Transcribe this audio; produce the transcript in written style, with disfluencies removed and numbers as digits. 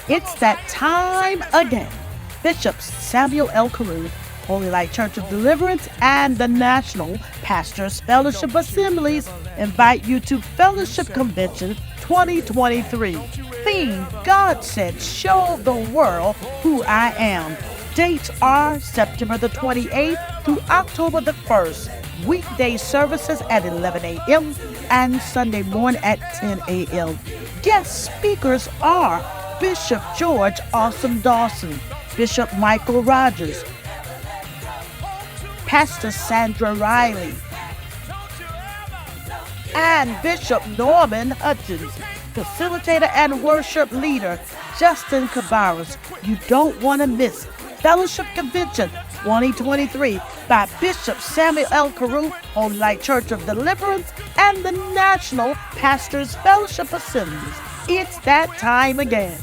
It's that time again. Bishop Samuel L. Carruth, Holy Light Church of Deliverance, and the National Pastors Fellowship Assemblies invite you to Fellowship Convention 2023. Theme: God said, show the world who I am. Dates are September the 28th through October the 1st. Weekday services at 11 a.m. and Sunday morning at 10 a.m. Guest speakers are Bishop George Awesome Dawson, Bishop Michael Rogers, Pastor Sandra Riley, and Bishop Norman Hutchins, Facilitator and Worship Leader Justin Cabarrus. You don't want to miss Fellowship Convention 2023 by Bishop Samuel L. Carruth, Holy Light Church of Deliverance, and the National Pastors Fellowship Assemblies. It's that time again.